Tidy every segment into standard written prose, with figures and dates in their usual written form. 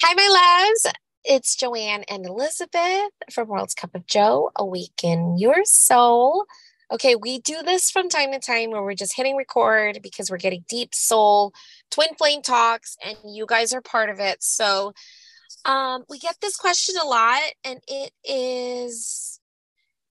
Hi, my loves. It's Joanne and Elizabeth from World's Cup of Joe. Awaken your soul. Okay, we do this from time to time where we're just hitting record because we're getting deep soul twin flame talks, and you guys are part of it. So, we get this question a lot, and it is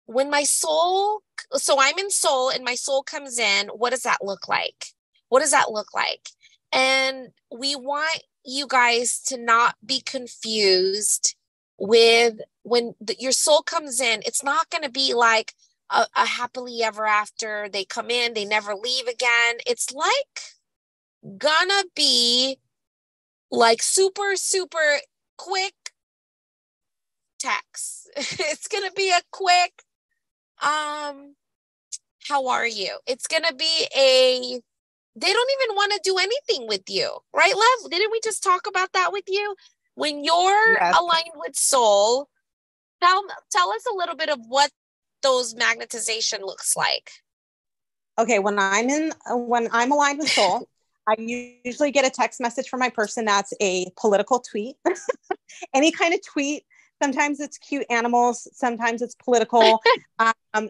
when my soul. So I'm in soul, and my soul comes in. What does that look like? What does that look like? And we want you guys to not be confused with when your soul comes in. It's not going to be like a happily ever after. They come in, they never leave again. It's like gonna be like super, super quick text. It's gonna be a quick, how are you? It's gonna be they don't even want to do anything with you, right, love? Didn't we just talk about that with you? When you're Yes. aligned with soul, tell us a little bit of what those magnetization looks like. Okay. When I'm aligned with soul, I usually get a text message from my person that's a political tweet. Any kind of tweet. Sometimes it's cute animals. Sometimes it's political.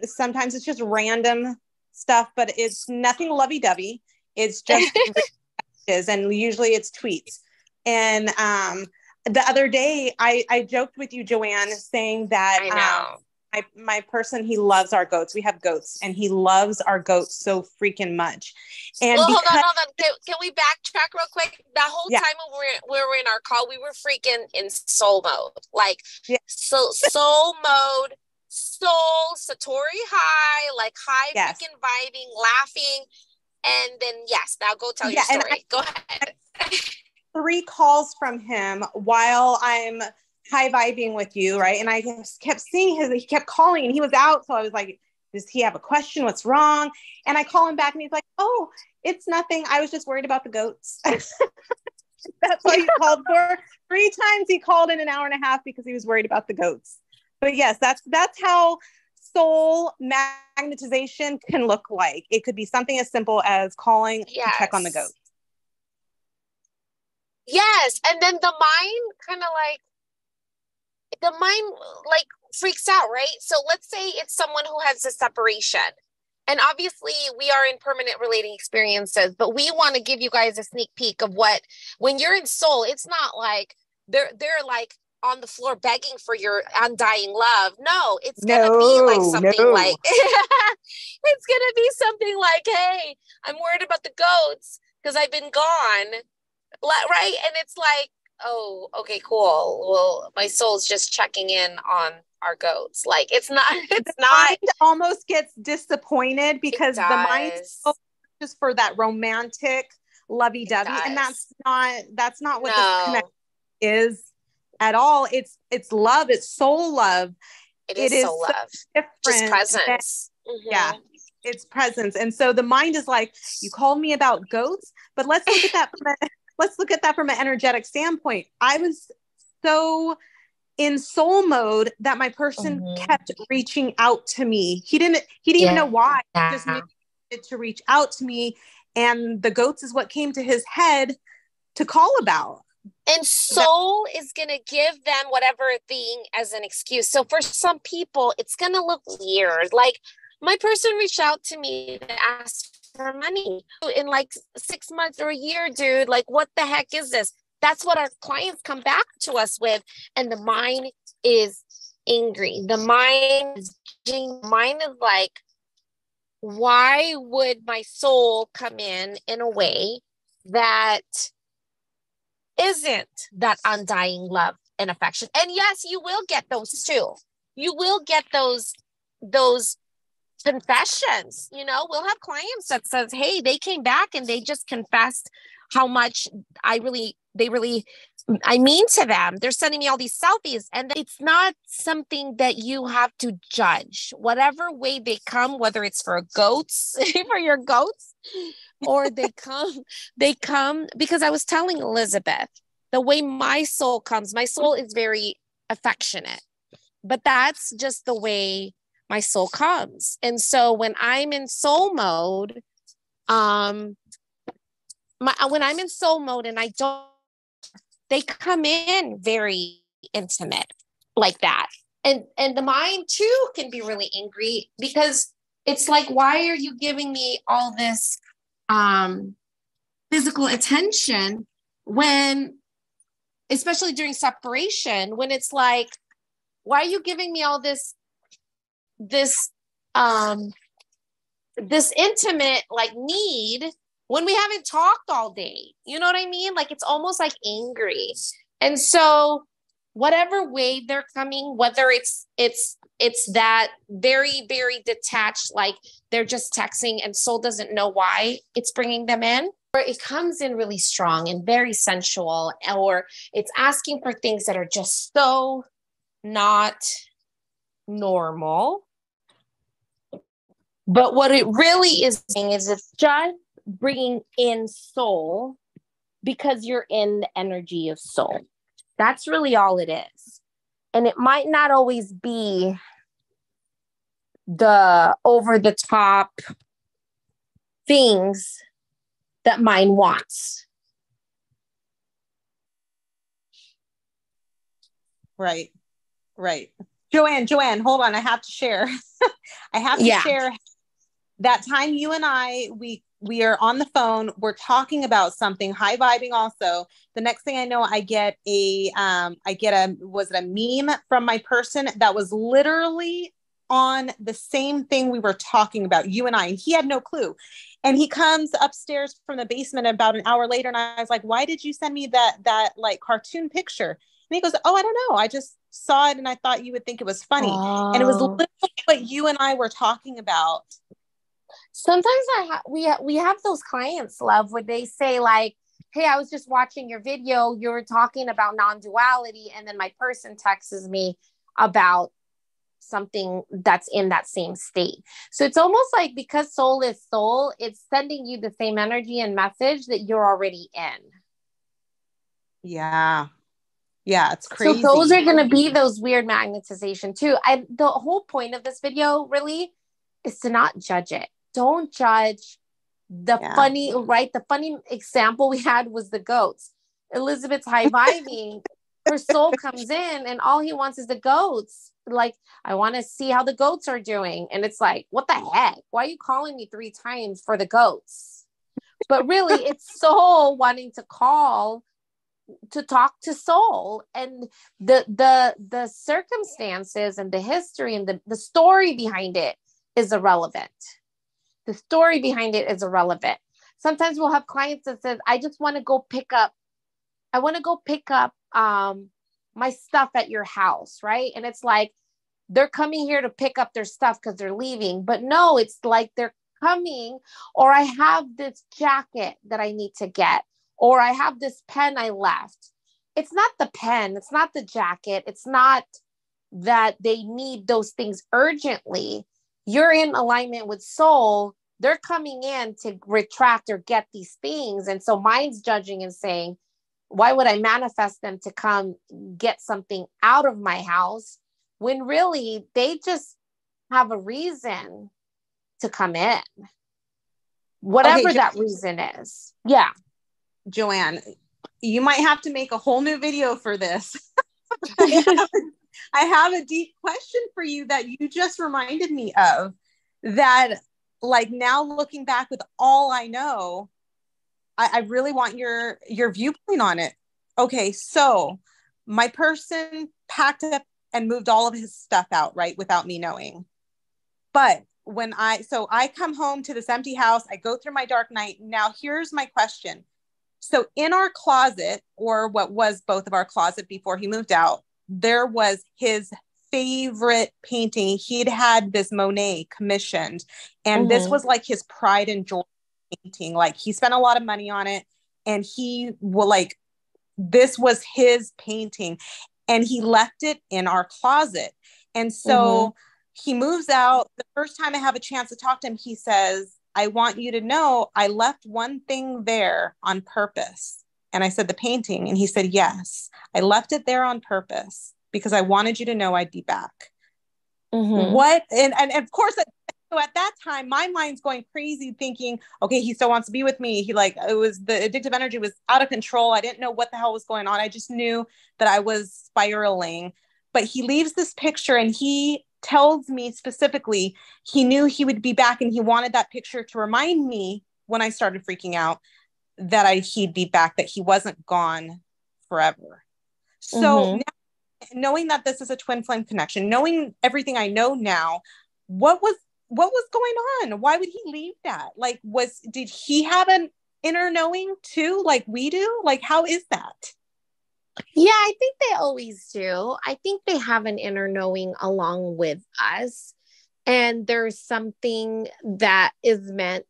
Sometimes it's just random stuff, but it's nothing lovey-dovey. It's just messages, and usually it's tweets. And the other day, I joked with you, Joanne, saying that I know. my person, he loves our goats. We have goats, and he loves our goats so freaking much. And Well, because hold on. Can we backtrack real quick? That whole yeah, time when we were in our call, we were freaking in soul mode. Like, yeah, so soul mode, soul, Satori high, like high yes, freaking vibing, laughing. And then, yes, now go tell your yeah, and I story. Go ahead. 3 calls from him while I'm high vibing with you, right? And I just kept seeing he kept calling, and he was out, so I was like, does he have a question? What's wrong? And I call him back, and he's like, oh, it's nothing. I was just worried about the goats. That's what he called for. 3 times he called in an hour and a half because he was worried about the goats. But yes, that's how soul magnetization can look like. It could be something as simple as calling to check on the Yes. goats. Yes. And then the mind like freaks out, right? So let's say it's someone who has a separation. And obviously we are in permanent relating experiences, but we want to give you guys a sneak peek of what when you're in soul, it's not like they're like on the floor begging for your undying love. No, it's gonna be like No, something no. like it's gonna be something like, hey, I'm worried about the goats because I've been gone. Right? And it's like, oh, okay, cool. Well, my soul's just checking in on our goats. Like it's The not, mind almost gets disappointed it because the mind does. just for that romantic It lovey-dovey, and does. that's not what this connection No, is at all. It's love. It's soul love. it It is is so so love. Just different than, presence. yeah, it's presence. And so the mind is like, you called me about goats, but let's look at that from an energetic standpoint. I was so in soul mode that my person Mm-hmm. kept reaching out to me. He didn't even know Yeah. why. He just knew to reach out to me. And the goats is what came to his head to call about. And That, soul is going to give them whatever thing as an excuse. So for some people, it's going to look weird. Like my person reached out to me to ask for money in like 6 months or a year, dude. Like, what the heck is this? That's what our clients come back to us with. And the mind is angry. The mind is like, why would my soul come in a way that isn't that undying love and affection? And yes, you will get those too. You will get those confessions. We'll have clients that says, hey, they came back and they just confessed how much I mean to them. They're sending me all these selfies, and it's not something that you have to judge. Whatever way they come, whether it's for goats, for your goats, or they come because I was telling Elizabeth, the way my soul is very affectionate, but that's just the way my soul comes. And so when I'm in soul mode, when I'm in soul mode and I don't they come in very intimate like that. And the mind too can be really angry because it's like, why are you giving me all this physical attention when, especially during separation, when it's like, why are you giving me all this this intimate like need when we haven't talked all day? You know what I mean? Like, it's almost like angry. And so whatever way they're coming, whether it's that very, very detached, like they're just texting and soul doesn't know why it's bringing them in, or it comes in really strong and very sensual, or it's asking for things that are just so not normal. But what it really is saying is it's just bringing in soul because you're in the energy of soul. That's really all it is. And it might not always be the over the top things that mind wants. Right. Joanne, hold on. I have to share. I have to share that time you and we are on the phone. We're talking about something high vibing also. The next thing I know, I get was it a meme from my person that was literally on the same thing we were talking about, you and I, and he had no clue. And he comes upstairs from the basement about an hour later. And I was like, why did you send me that like cartoon picture? And he goes, oh, I don't know. I just saw it and I thought you would think it was funny. Oh. And it was literally what you and I were talking about. Sometimes we have those clients, love, where they say like, hey, I was just watching your video. You were talking about non-duality. And then my person texts me about something that's in that same state. So it's almost like, because soul is soul, it's sending you the same energy and message that you're already in. Yeah. Yeah, it's crazy. So those are going to be those weird magnetization too. The whole point of this video really is to not judge it. Don't judge the funny, right? The funny example we had was the goats. Elizabeth's high vibing. Her soul comes in and all he wants is the goats. Like, I want to see how the goats are doing. And it's like, what the heck? Why are you calling me 3 times for the goats? But really, it's soul wanting to call to talk to soul, and the circumstances and the history and the story behind it is irrelevant. The story behind it is irrelevant. Sometimes we'll have clients that says, I want to go pick up my stuff at your house, right? And it's like, they're coming here to pick up their stuff because they're leaving. But no, it's like they're coming, or I have this jacket that I need to get, or I have this pen I left. It's not the pen. It's not the jacket. It's not that they need those things urgently. You're in alignment with soul. They're coming in to retract or get these things. And so mind's judging and saying, why would I manifest them to come get something out of my house when really they just have a reason to come in, whatever that reason is. Yeah. Joanne, you might have to make a whole new video for this. I have a deep question for you that you just reminded me of, that like now looking back with all I know, I really want your viewpoint on it. Okay, so my person packed up and moved all of his stuff out, right, without me knowing. But when I come home to this empty house, I go through my dark night. Now here's my question. So in our closet, or what was both of our closet before he moved out, there was his favorite painting. He'd had this Monet commissioned, and this was like his pride and joy painting. Like, he spent a lot of money on it, and he will like, this was his painting, and he left it in our closet. And so he moves out. The first time I have a chance to talk to him, he says, I want you to know I left one thing there on purpose. And I said, the painting. And he said, yes, I left it there on purpose because I wanted you to know I'd be back. What? And of course, So at that time, my mind's going crazy thinking, okay, he still wants to be with me. He like, it was the addictive energy was out of control. I didn't know what the hell was going on. I just knew that I was spiraling. But he leaves this picture and he tells me specifically he knew he would be back and he wanted that picture to remind me when I started freaking out that he'd be back, that he wasn't gone forever. So Mm-hmm. now, knowing that this is a twin flame connection, knowing everything I know now, what was going on? Why would he leave that? Like, did he have an inner knowing too, like we do? Like, how is that? Yeah, I think they always do. I think they have an inner knowing along with us. And there's something that is meant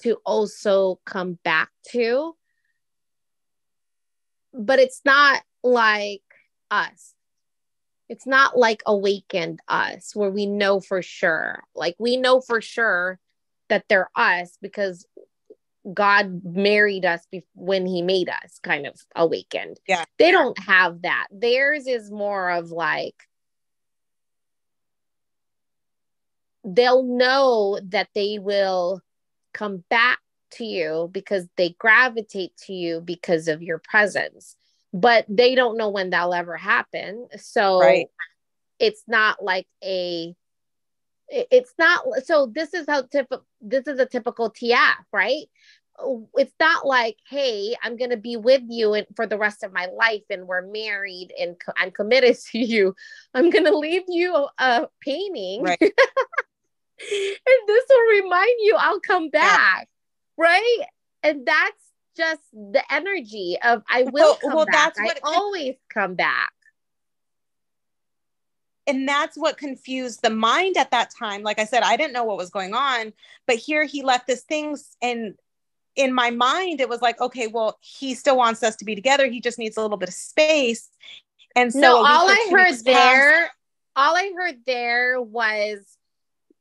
to also come back to, but it's not like us. It's not like awakened us where we know for sure. Like we know for sure that they're us because God married us when he made us, kind of awakened. Yeah. They don't have that. Theirs is more of like, they'll know that they will come back to you because they gravitate to you because of your presence, but they don't know when that'll ever happen. So Right. it's not like it's not, so this is this is a typical TF, right? It's not like, hey, I'm going to be with you for the rest of my life and we're married and I'm committed to you. I'm going to leave you a painting. Right. And this will remind you I'll come Yeah. back, right? And that's just the energy of I will come back. I always come back. And that's what confused the mind at that time. Like I said, I didn't know what was going on, but here he left this things, and in my mind it was like, okay, well, he still wants us to be together. He just needs a little bit of space. And so no, all I heard there was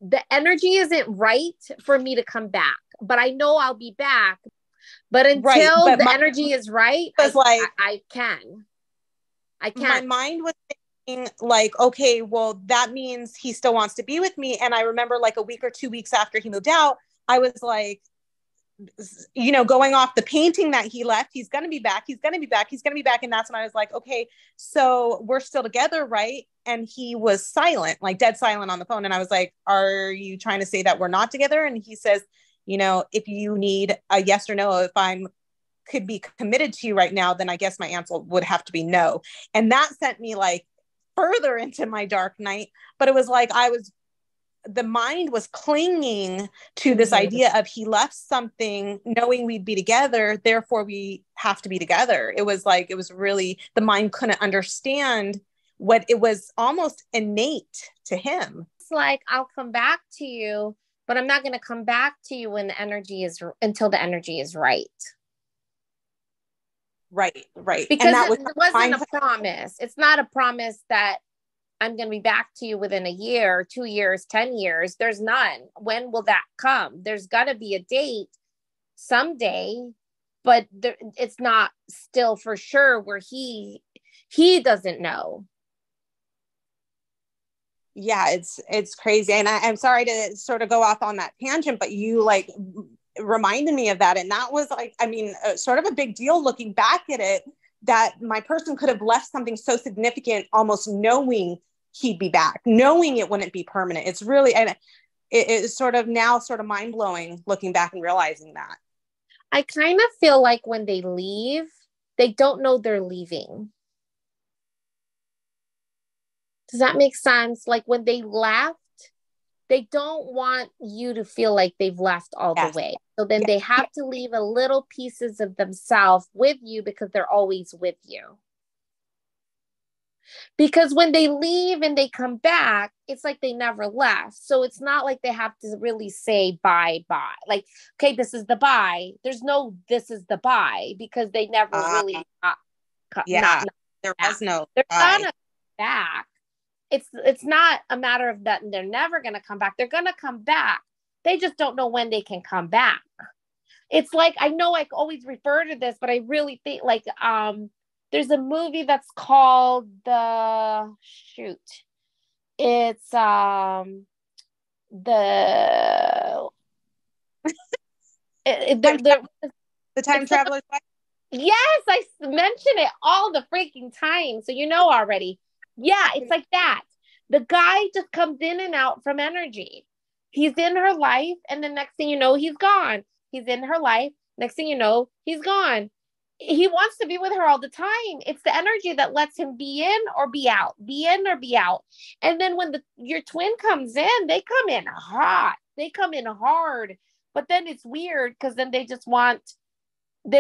the energy isn't right for me to come back, but I know I'll be back. But until but the energy is right, I can. My mind was thinking like, okay, well, that means he still wants to be with me. And I remember like a week or 2 weeks after he moved out, I was like, going off the painting that he left, he's going to be back. He's going to be back. He's going to be back. And that's when I was like, okay, so we're still together, right? And he was silent, like dead silent on the phone. And I was like, are you trying to say that we're not together? And he says, if you need a yes or no, if I'm could be committed to you right now, then I guess my answer would have to be no. And that sent me like further into my dark night. But it was like the mind was clinging to this idea of he left something knowing we'd be together, therefore we have to be together. It was really, the mind couldn't understand what it was, almost innate to him. It's like, I'll come back to you, but I'm not going to come back to you until the energy is right. Right. Because it wasn't a promise. It's not a promise that I'm going to be back to you within a year, 2 years, 10 years. There's none. When will that come? There's got to be a date someday, but it's not still for sure where he doesn't know. Yeah, it's crazy. And I'm sorry to sort of go off on that tangent, but you like reminded me of that. And that was like, sort of a big deal looking back at it, that my person could have left something so significant, almost knowing he'd be back, knowing it wouldn't be permanent. It's really, and it's sort of now sort of mind blowing looking back and realizing that. I kind of feel like when they leave, they don't know they're leaving. Does that make sense? Like when they left, they don't want you to feel like they've left all the way. So then they have to leave a little pieces of themselves with you because they're always with you. Because when they leave and they come back, it's like they never left. So it's not like they have to really say bye. Like, okay, this is the bye. There's no, this is the bye, because they never really there was no they're not back. It's not a matter of that they're never going to come back. They're going to come back. They just don't know when they can come back. It's like, I know I always refer to this, but I really think like, there's a movie that's called it's the Time the the time it's like traveler's wife. yes, I mention it all the freaking time, so you know already. Yeah, it's like that. The guy just comes in and out from energy. He's in her life, and the next thing you know, he's gone. He's in her life. Next thing you know, he's gone. He wants to be with her all the time. It's the energy that lets him be in or be out, be in or be out. And then when your twin comes in, they come in hot. They come in hard. But then it's weird because then they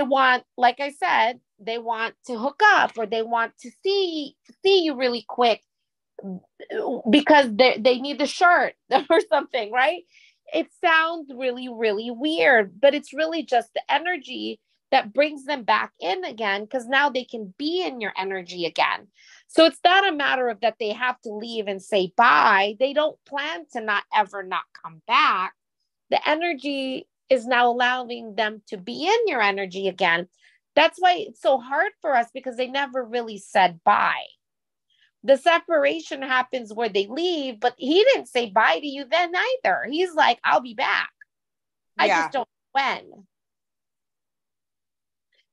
want, like I said, they want to hook up or they want to see you really quick because they need the shirt or something, right? It sounds really, really weird, but it's really just the energy that brings them back in again because now they can be in your energy again. So it's not a matter of that they have to leave and say bye. They don't plan to not ever not come back. The energy is now allowing them to be in your energy again. That's why it's so hard for us because they never really said bye. The separation happens where they leave, but he didn't say bye to you then either. He's like, I'll be back. I just Yeah. don't know when.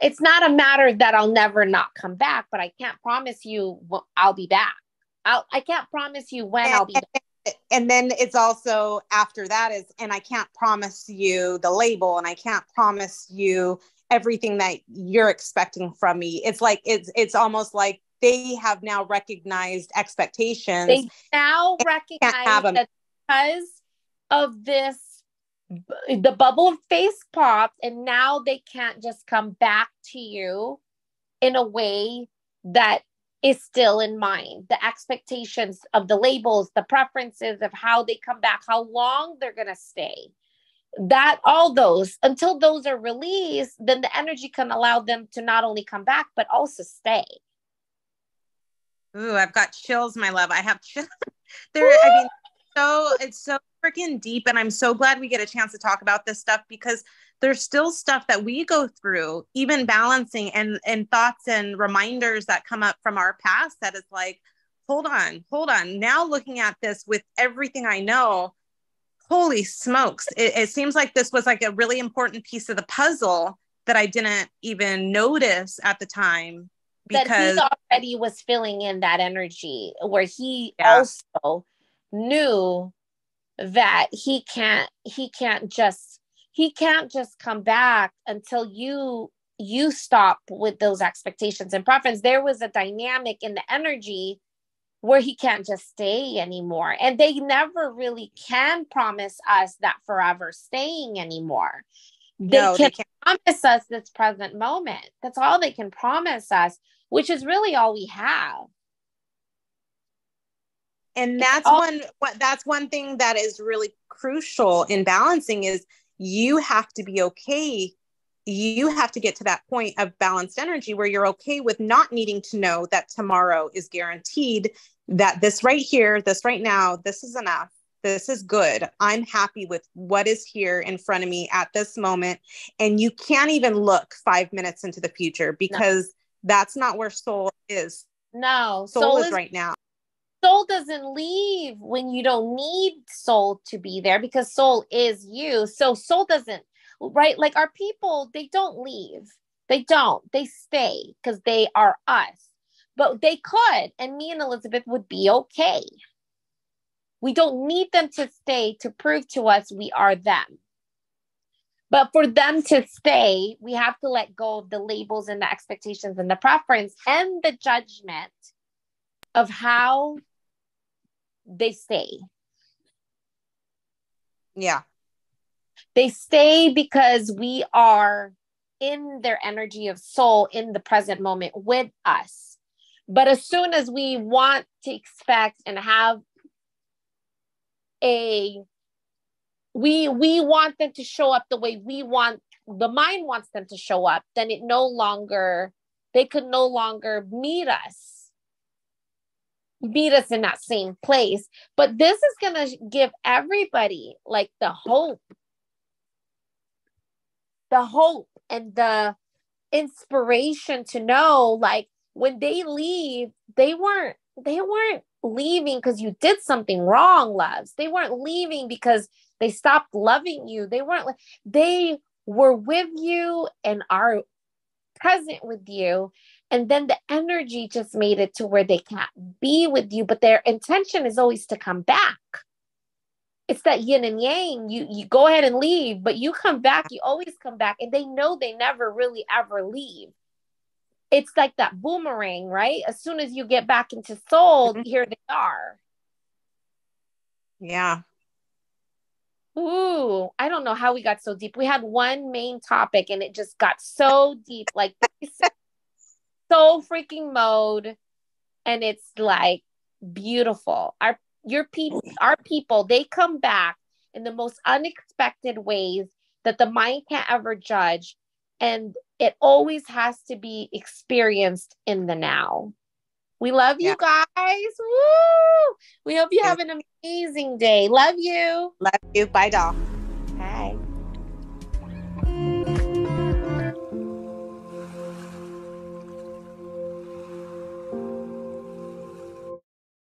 It's not a matter that I'll never not come back, but I can't promise you I'll be back. I can't promise you when And, I'll be back. and then it's also after that is, and I can't promise you the label, and I can't promise you everything that you're expecting from me. It's like it's almost like they have now recognized expectations. They now Can't have recognize them. that because of this, the bubble face popped, and now they can't just come back to you in a way that is still in mind. The expectations of the labels, the preferences of how they come back, how long they're going to stay. That all those until those are released, then the energy can allow them to not only come back but also stay. Ooh, I've got chills, my love. I have chills. There, I mean, so it's so freaking deep, and I'm so glad we get a chance to talk about this stuff because there's still stuff that we go through, even balancing and thoughts and reminders that come up from our past that is like, hold on, hold on. Now looking at this with everything I know, holy smokes. It seems like this was like a really important piece of the puzzle that I didn't even notice at the time That he because already was filling in that energy where he yeah, also knew that he can't just come back until you stop with those expectations and preference. There was a dynamic in the energy where he can't just stay anymore, and they never really can promise us that forever staying anymore. They no, can they can't. promise us this present moment. That's all they can promise us, which is really all we have. And It's all that's one thing that is really crucial in balancing is you have to be okay. You have to get to that point of balanced energy where you're okay with not needing to know that tomorrow is guaranteed, that this right here, this right now, this is enough. This is good. I'm happy with what is here in front of me at this moment. And you can't even look 5 minutes into the future no, because that's not where soul is. no. Soul Soul is is right now. soul doesn't leave when you don't need soul to be there because soul is you. So soul doesn't, right? Like our people, they don't leave. They stay because they are us. But they could, and me and Elizabeth would be okay. We don't need them to stay to prove to us we are them. But for them to stay, we have to let go of the labels and the expectations and the preference and the judgment of how they stay. Yeah. They stay because we are in their energy of soul in the present moment with us. But as soon as we want to expect and have a we want them to show up the way we want, the mind wants them to show up, then they could no longer meet us in that same place. But this is going to give everybody like the hope and the inspiration to know, like, when they leave, they weren't they weren't leaving because you did something wrong, loves. They weren't leaving because they stopped loving you. They weren't like, they were with you and are present with you. And then the energy just made it to where they can't be with you, but their intention is always to come back. It's that yin and yang. You go ahead and leave, but you come back, you always come back. And they know they never really ever leave. It's like that boomerang, right? As soon as you get back into soul, here they are. Yeah. Ooh, I don't know how we got so deep. We had one main topic and it just got so deep, like soul freaking mode. And it's like beautiful. Our people, they come back in the most unexpected ways that the mind can't ever judge. And it always has to be experienced in the now. We love you guys. Woo! We hope you have an amazing day. Love you. Love you. Bye, doll.